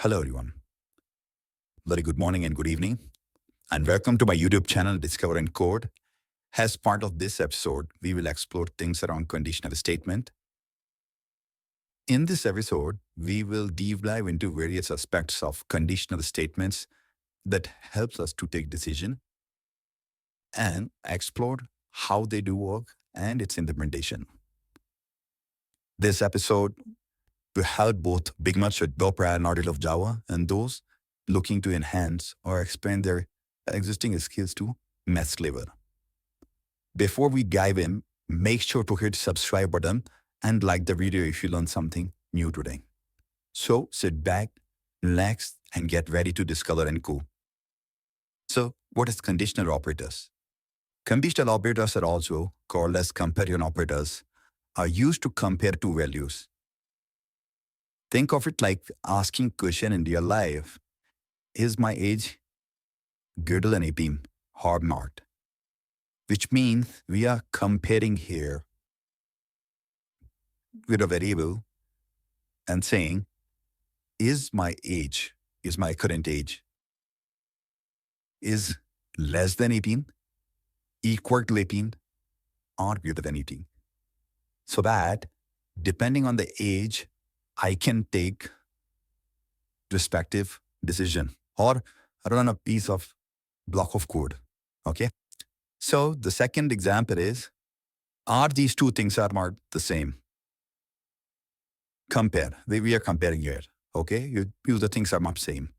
Hello, everyone. Very good morning and good evening, and welcome to my YouTube channel, Discover and Code. As part of this episode, we will explore things around conditional statement. In this episode, we will deep dive into various aspects of conditional statements that helps us to take decision and explore how they do work and its implementation. This episode will help both beginners with low prior knowledge of Java and those looking to enhance or expand their existing skills to next level. Before we dive in, make sure to hit subscribe button and like the video if you learned something new today. So sit back, relax, and get ready to discover and go. So what is conditional operators? Conditional operators are also called as comparison operators, are used to compare two values. Think of it like asking question in real life. Is my age greater than 18 or not? Which means we are comparing here with a variable and saying, is my current age, is less than 18, equal to 18, or greater than 18? So that depending on the age, I can take respective decision or run a piece of block of code. Okay. So the second example is, are these two things are not the same? Compare. We are comparing here. Okay. You the things are not same.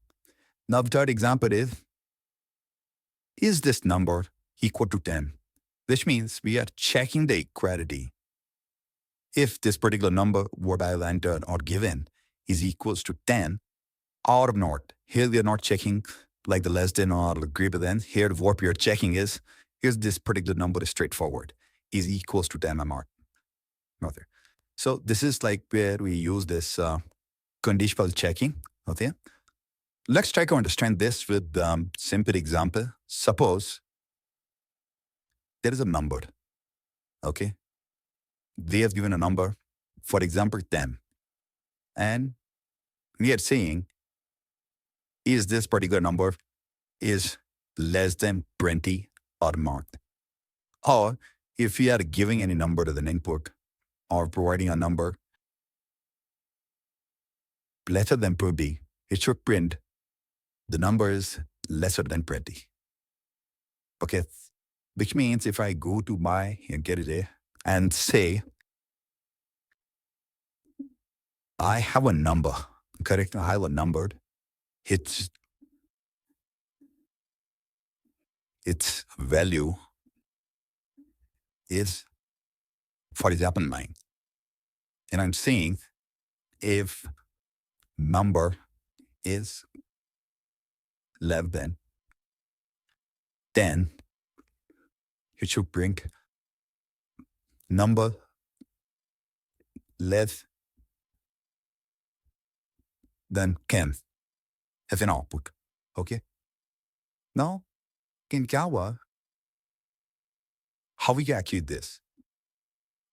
Now the third example is this number equal to 10? Which means we are checking the equality. If this particular number, what I've entered or given, is equals to 10 or not. Here we are not checking like the less than or greater than. Here what we are checking is this particular number is straightforward, is equals to 10 or not. Okay. So this is like where we use this conditional checking. Okay. Let's try to understand this with simple example. Suppose there is a number. Okay. They have given a number, for example, 10. And we are saying, is this particular number is less than 20 or not? Or if we are giving any number to an input or providing a number lesser than 20, it should print the number is lesser than 20. Okay. Which means if I go to my and get it there and say, I have a number, correct? I have a number. Its value is, for example, 9. And I'm saying if number is less than 10, it should bring number less than 10 as an output. Okay. Now, in Java, how we can achieve this?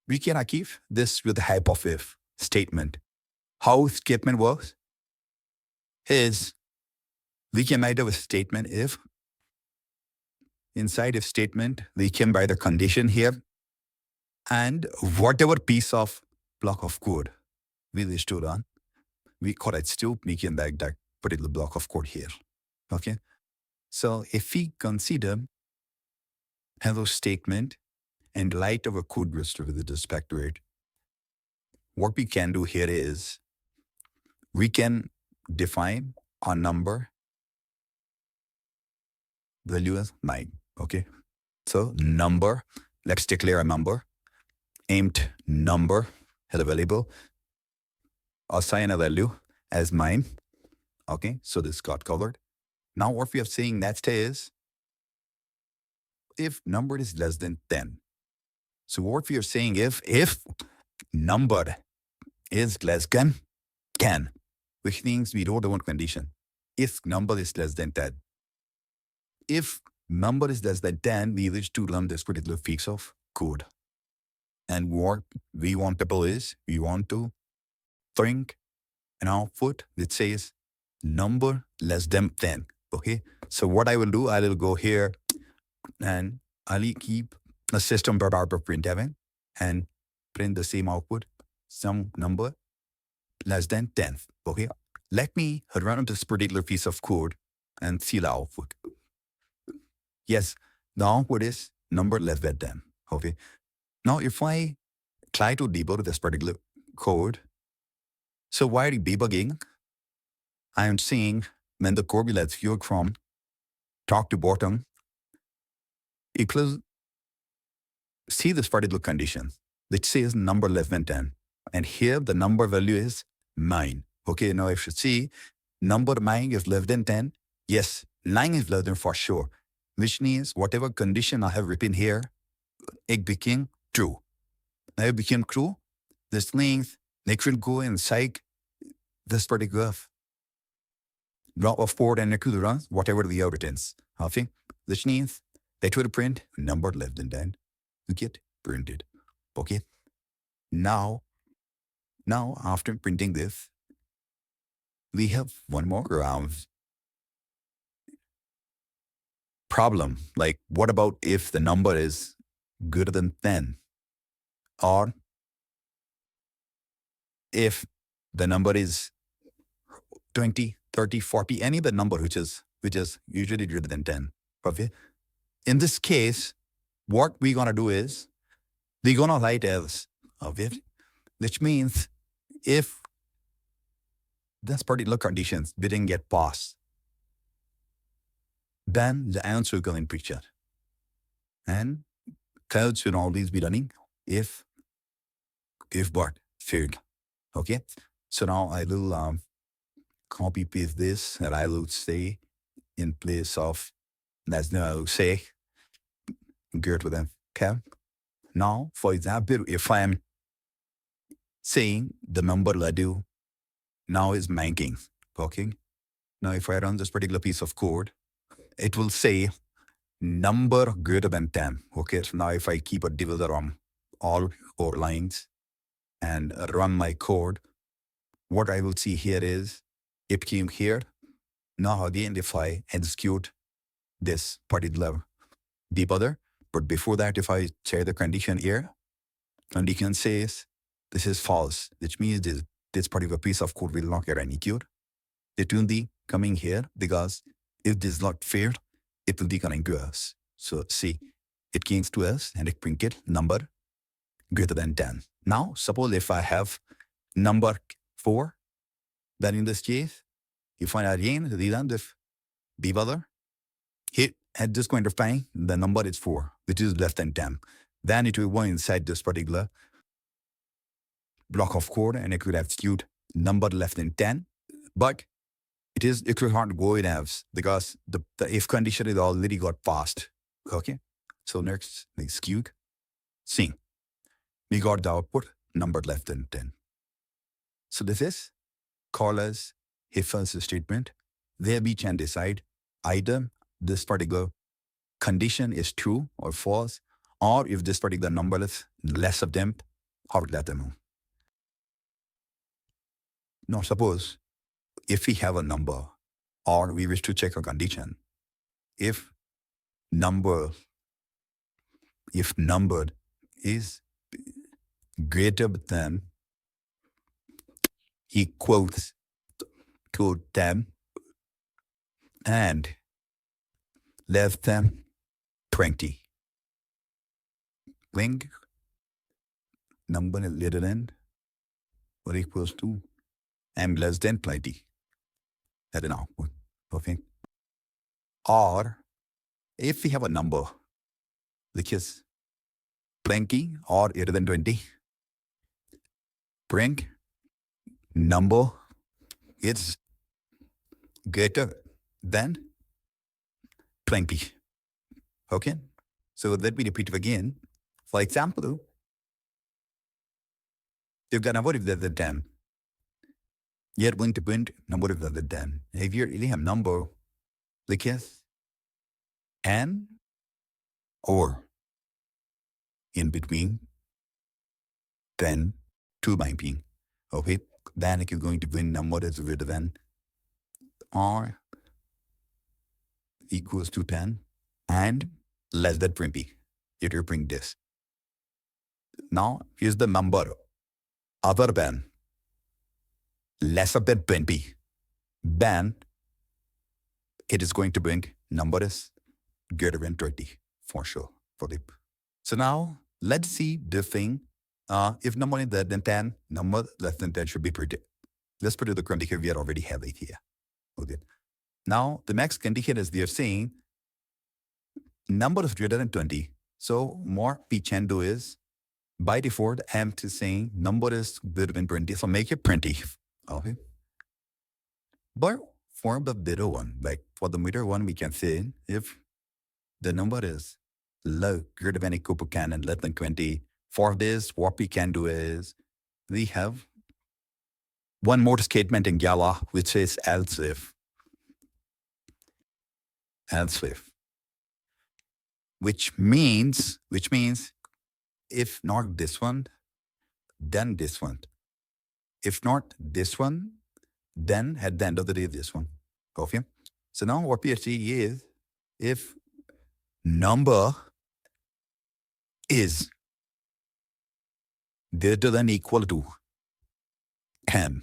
We can achieve this with the help of if statement. How statement works is we can write a statement if. Inside if statement, we can write a condition here. And whatever piece of block of code we wish to run, we can write that particular block of code here. Okay. So if we consider hello statement and write our code with respect to it, what we can do here is we can define a number value as 9. Okay. So number, let's declare a number, aimed number as a variable, assign a value as 9. Okay. So this got covered. Now what we are saying next is if number is less than 10. So what we are saying if number is less than 10, which means we don't want condition. If number is less than 10. If number is less than 10, we wish to run this particular piece of code. And what we want to do is we want to bring an output that says number less than 10. Okay. So what I will do, I will go here and I'll keep a system dot out of printf and print the same output, some number less than 10. Okay. Let me run this particular piece of code and see the output. Yes, the output is number less than 10. Okay. Now, if I try to debug this particular code, so while debugging, I am seeing when the code will execute from top to bottom, it will see this particular condition which says number less than 10. And here the number value is 9. Okay, now if you see number 9 is less than 10, yes, 9 is less than for sure, which means whatever condition I have written here, it became true. Now it became true. This means it will go inside this particular block of code and it will run whatever the are returns. Okay, which means that will print number less than 10 to get printed. Okay. Now after printing this, we have one more problem. Like, what about if the number is greater than 10? Or if the number is 20, 30, 40, any other number which is usually greater than 10. Okay. In this case, what we're gonna do is we're gonna write else of it, which means if this particular conditions didn't get passed, then the answer will go in picture. And code should always be running if but failed. Okay. So now I will copy paste this and I will say in place of let's now say good with them. Okay. Now, for example, if I'm saying the number value now is 19. Okay. Now, if I run this particular piece of code, it will say number greater than 10. Okay. So now if I keep a divisor on all 4 lines and run my code, what I will see here is it came here. Now again, if I execute this particular debugger, but before that, if I check the condition here, condition says this is false, which means this particular piece of code will not get any code. It will be coming here because if this is not failed, it will be coming to us. So see, it came to us and it printed number greater than 10. Now, suppose if I have number 4, then in this case, if I again rerun this debugger, at this point of time, the number is 4, which is less than 10. Then it will go inside this particular block of code and it will execute number less than 10. But it will not go in else because the if condition is already got passed. Okay. So next, execute. See, we got the output number less than 10. So this is called as if else statement, where we can decide either this particular condition is true or false, or if this particular number is less of them, how to let them know. Now, suppose if we have a number or we wish to check a condition, if number is greater than equals to 10 and less than 20. When number is greater than or equals to and less than 20. That's an output. Okay. Or if we have a number which is 20 or greater than 20, print number is greater than 20. Okay. So let me repeat it again. For example, if the number is less than 10, you're going to print number is less than 10. If you really have number like yes, and or in between 10 to 19. Okay. Then you're going to print number is greater than R equals to 10 and less than 20. You to bring this. Now, here's the number other than lesser than 20. Then it is going to bring number is greater than 20 for sure. For the So now let's see the thing. If number is less than 10, number less than 10 should be predicted. Let's put the condition we already have it here. Okay. Now the next condition is we are saying number is greater than 20. So what we can do is by default, I'm to saying number is greater than 20. So make it 20. Okay. But for the middle one, like for the middle one, we can say if the number is low, greater than equal to 10 and less than 20. For this, what we can do is we have one more statement in Java, which is else if. Else if. Which means if not this one, then this one. If not this one, then at the end of the day, this one. Okay. So now what we are seeing is if number is greater than equal to 10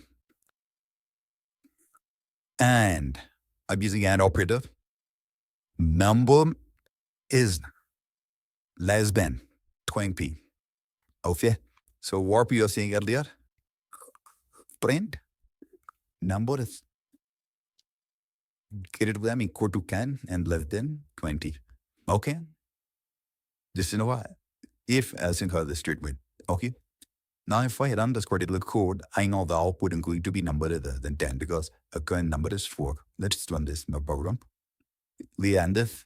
and I'm using AND operator, number is less than 20. Okay. So what we are saying earlier, print number is greater than equal to 10 and less than 20. Okay. This is what if as in the statement. Okay. Now if I run this particular code, I know the output is going to be number other than 10 because a current number is 4. Let's run this in the program. We end this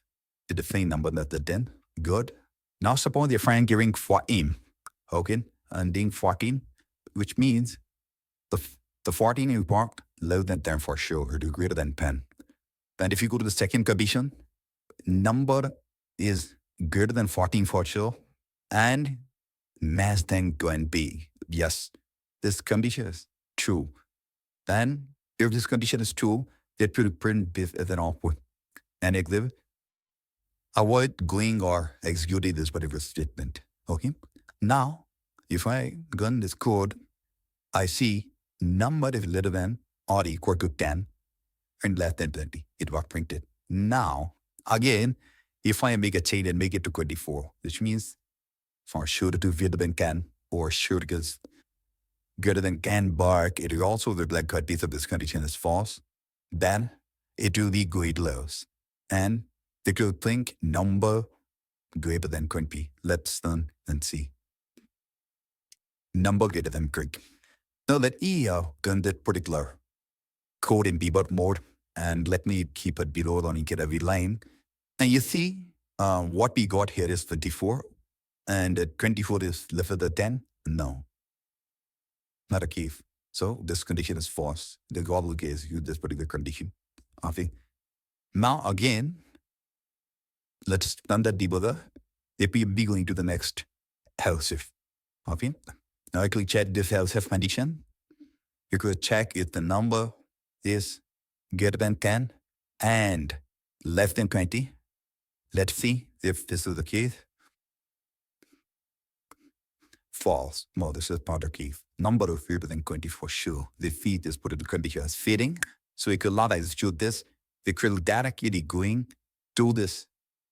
to the same number less than 10. Good. Now suppose you're trying giving 14. Okay. And being 14, which means the 14 is marked less than 10 for sure, or greater than 10. And if you go to the second condition, number is greater than 14 for sure, and less than 20. Yes, this condition is true. Then, if this condition is true, it will print this as an output. And exhibit, avoid going or executing this particular statement. Okay. Now, if I run this code, I see number is greater than or equal to 10 and less than 20. It was printed. Now, again, if I make a change and make it to 24, which means for sure to greater than 10 or sure to get greater than 10 bark, it will also reflect a piece of this condition is false, then it will be great lows. And it will think number greater than 20. Let's run and see. Number greater than 20. Now let me run that particular code in debug mode and let me keep it below on each and every line. And you see what we got here is 24 and 24 is less than 10. No, not a case. So this condition is false. The global case use this particular condition. Okay. Now again, let's run that debugger. If we be going to the next else if. Okay. Now I click check this else if condition. You could check if the number is greater than 10 and less than 20. Let's see if this is the case. False. No, this is not the case. Number of greater than 20 for sure. The feed is put in the condition as fitting. So we could not execute this. We could directly going to this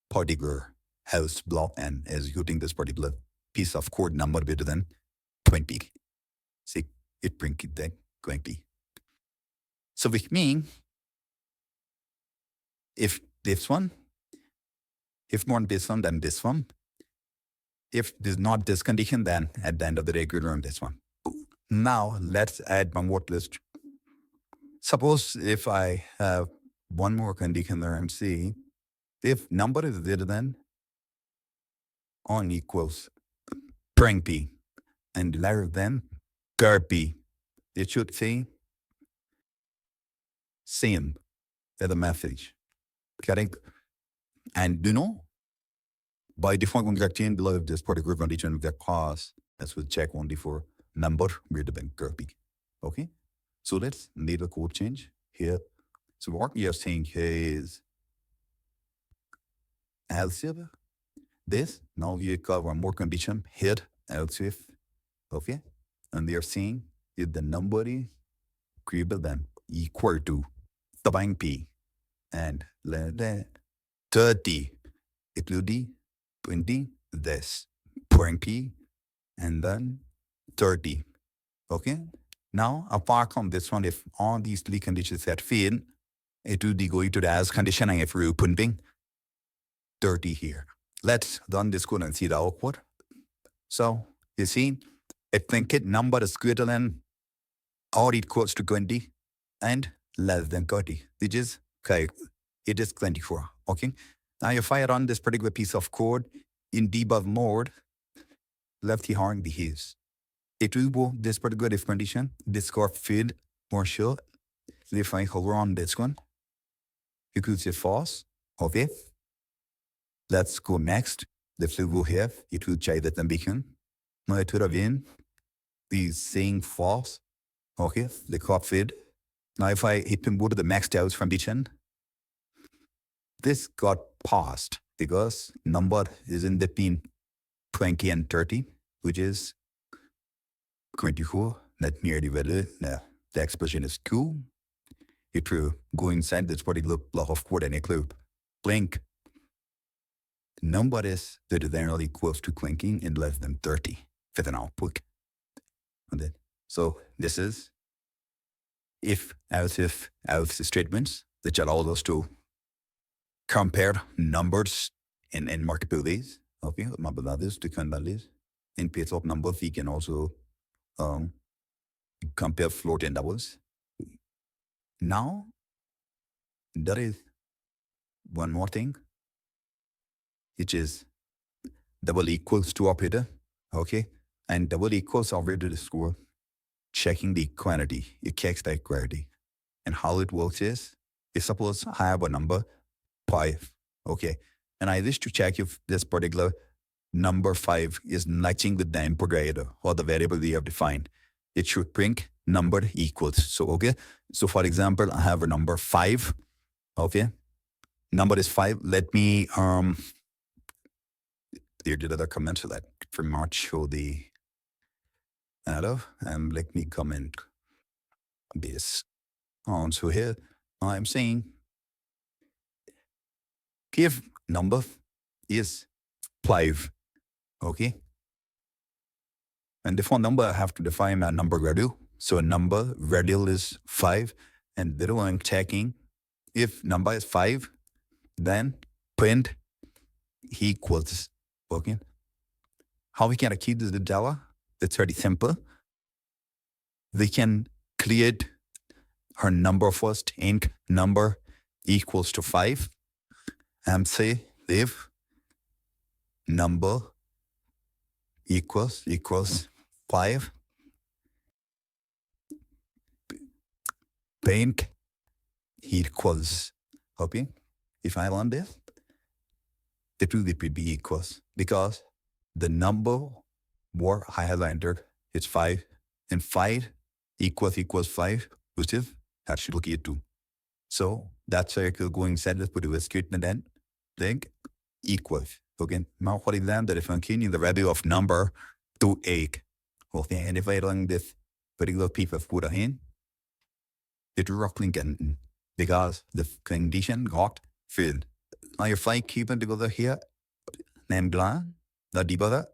particular house block and executing this particular piece of code number greater than 20. See, it brings it then 20. So which means if this one, if not this one, then this one. If this is not this condition, then at the end of the day, we learn this one. Now let's add one more list. Suppose if I have one more condition there and see if number is greater than or equals print p and less than p, it should say same as the message. Correct? And you know, by default, when we change below this particular condition, we pause as we check only for number greater than p. Okay? So let's need a code change here. So what we are saying here is else if this, now we cover one more condition, here, else if, okay? And they are saying if the number is greater than equal to 20 and less than 30, it will be 20 this 20 and then 30. Okay. Now, apart from this one, if all these three conditions had failed, it will be going to the else condition and if we're putting 30 here. Let's run this code and see the output. So you see, if the kid number is greater than or equals to 20 and less than 30, which is okay, it is 24. Okay. Now, if I run this particular piece of code in debug mode, left hand behaves. It will go this particular if condition, this got failed for sure. So if I hover on this one, you could say false. Okay. Let's go next. The will go here. It will try that beacon. Now it would have been the saying false. Okay. The code failed. Now if I hit and go to the maxed out condition, this got paused because number is in between 20 and 30, which is 24. Let me value. Now the expression is 2. It will go inside this particular block of code and include blink. Number is greater than or equals to clinking in less than 30 with an output. And then, so this is if statements which allow us to compare numbers in multiple ways. Okay, this to values. In place of numbers, we can also compare float and doubles. Now, there is one more thing, which is double equals to operator. Okay, and double equals operator is for checking the quantity. It checks the quantity. And how it works is, suppose I have a number 5. Okay, and I wish to check if this particular number 5 is matching with the input variable or the variable we have defined. It should print number equals. So, okay. So, for example, I have a number 5. Okay. Number is 5. Let me, there did other comments so that pretty much show the arrow. And let me comment this on. So here I'm saying if number is 5. Okay. And for number, I have to define a number value. So a number value is 5. And then I'm checking if number is 5, then print equals. Okay. How we can achieve this in Java? It's very simple. We can create her number first, int number equals to 5. And say if number equals 5, paint equals. Okay. If I run this, it will be equals because the number what I have entered is 5 and 5 equals 5, which is actually looking at 2. So that's why I could go inside this put a statement then think equals. Okay. Now for example, if I'm changing the value of number to 8, okay, and if I run this particular piece of code in, it will roughly get because the condition got filled. Now if I keep it together here, name blank, the debugger,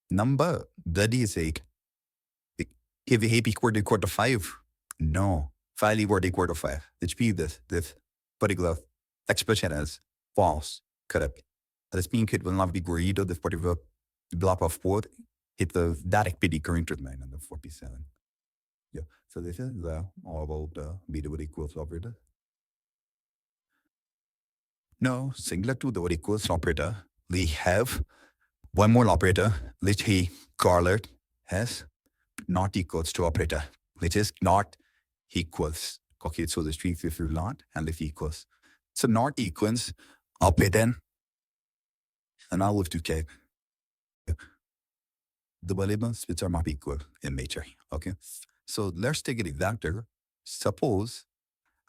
number, that is 8. If we have equal to 5, no, 5 equal to 5. Which means this particular expression is false, correct. This means it will not be great of this particular block of code. It will directly current to 947. Yeah, so this is all about the B equals operator. Now, similar to the equals operator, we have one more operator, which he called it as not equals to operator, which is not equals. Okay, so the street if you not and if equals. So not equals operator, and I'll have to check the variables which are not equal in nature. Okay, so let's take an example. Suppose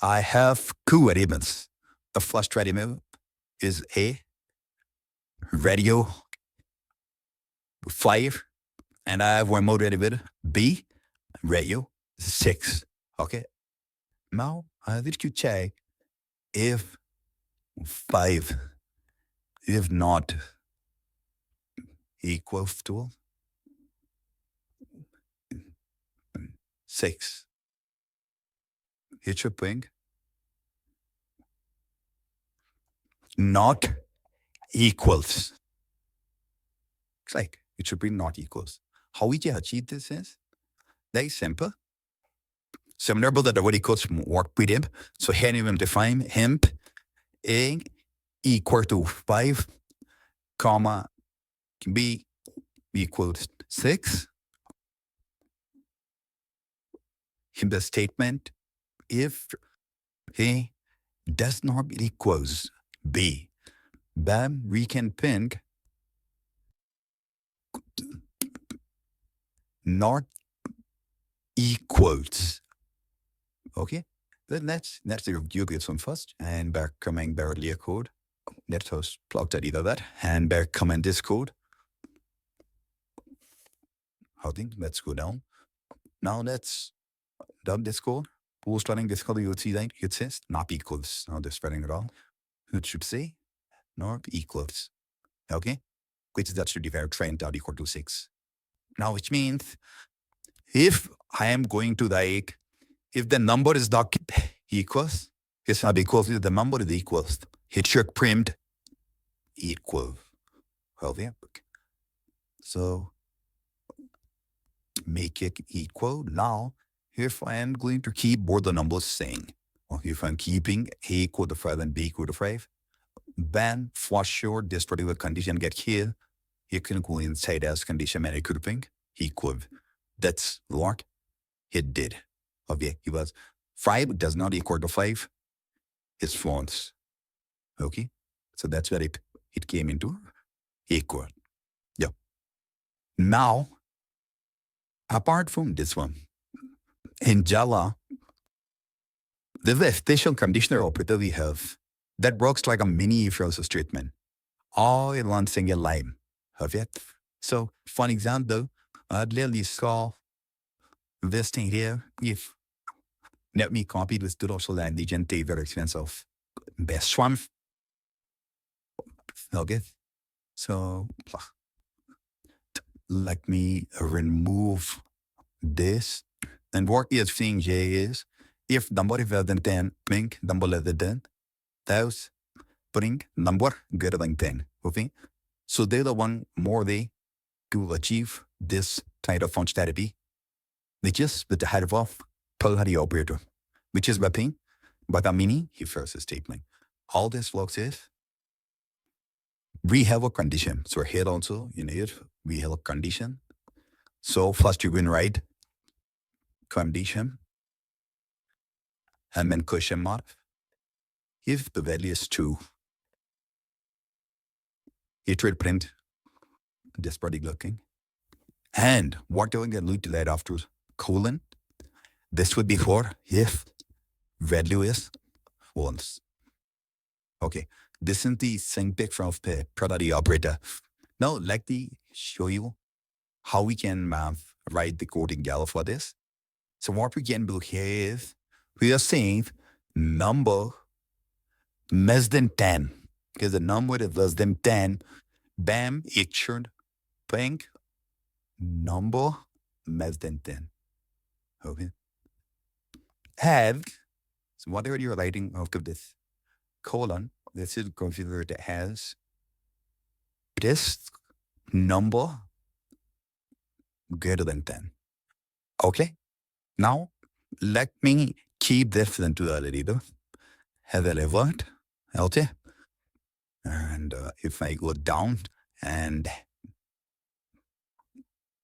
I have two variables. The first variable is A, radio 5, and I have one more variable, B, radio 6. Okay. Now, I need to check if 5 is not equals to 6. It should bring not equals. It's like it should be not equals. How we can achieve this is very simple. Similar but that already equals work with him. So here you will define him A equal to 5, comma B equals 6. In the statement, if A does not equals B, then we can think not equals. Okay, then let's review this one first, and back coming barely code. Let's just plug that either that, and back comment this code. I think let's go down. Now let's dump this code. Post running this code, you'll see that it says not equals. Now they're spelling it wrong. It should say not equals. Okay, which that should be very trend out equal to 6. Now, which means if I am going to like, if the number is not equals, it's not equals, if the number is equals, it should print equal. Well, yeah. So make it equal. Now, if I am going to keep both the numbers same, or if I'm keeping A equal to 5 and B equal to 5, then for sure this particular condition get here. You can go inside as condition and grouping equal. That's what it did. Okay, it was 5 does not equal to 5. It's false. Okay, so that's where it came into equal. Yeah. Now, apart from this one, in Java, there's a special conditional operator we have that works like a mini if-else statement, all in one single line of it. So, for example, I'd literally saw this thing here. If let me copy this to also land the gente very expensive best one. Okay. So let me remove this. And what you're seeing here is if number is less than 10, bring number less than 10. Those bring number greater than 10. Okay. So they're the one more way to achieve this type of functionality, which is with the help of polarity operator, which is mapping by the mini if-else statement. All this works is we have a condition. So here also in here we have a condition. So first you can write condition and then question mark. If the value is 2, it will print this particular thing. And whatever you need to add after colon, this would be for if value is false. Okay, this is the syntax of the priority operator. Now, let me show you how we can write the code in Java for this. So what we can do here is we are saying number less than 10. Because the number is less than 10, bam, it should bring number less than 10. Okay. Have, so whatever you're writing after this colon, this is considered as this number greater than 10. Okay. Now, let me keep this into the editor. Have a levert. Okay. And if I go down and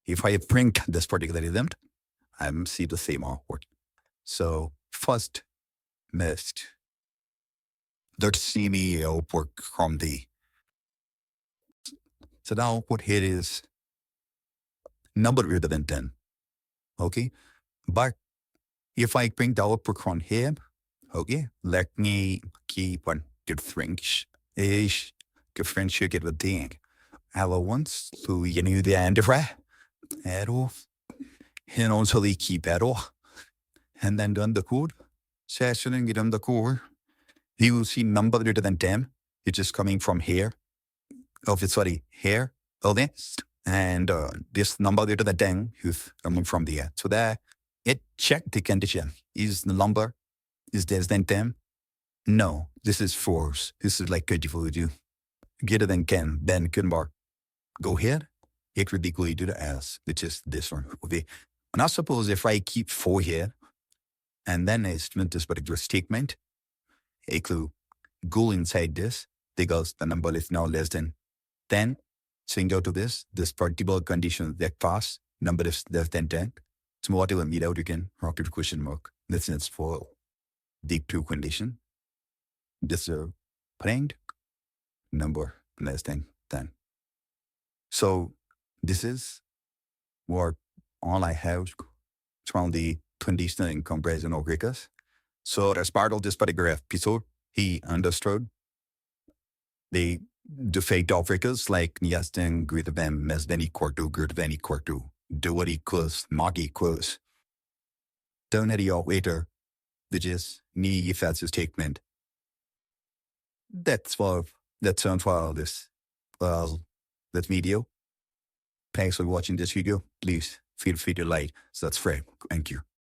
if I print this particular element, I see the same output. So first, let's see the output from the. So the output here is number greater than 10. Okay. But if I print the output from here, Okay, let me keep on differentiate with thing. Allowance to you know the end of arrow, and also the keep arrow, and then done the code. Session and get on the core. You will see number greater than 10, which is coming from here. Oh, sorry, here. Okay. And this number greater than 10 is coming from there. So that it checked the condition. Is the number is less than 10? No, this is false. This is like 32. Greater than 10, then can mark. Go ahead. It would be equal to the S, which is this one. Okay. Now suppose if I keep 4 here, and then I implement this particular statement, equal go inside this, because the number is now less than 10. Swing out to this particular condition that pass, number is less than 10. So whatever meet out, you can rocket question mark. This is for the true condition. This print number less than 10. So this is what all I have from the conditional and comparison operators. So as part of this particular episode, he understood the fake operators like yes then greater than, less than, equal to, greater than, equal to, do what equals, not equals. Ternary operator, which is ni if that's a statement. That's all for this video. Thanks for watching this video. Please feel free to like, subscribe. Thank you.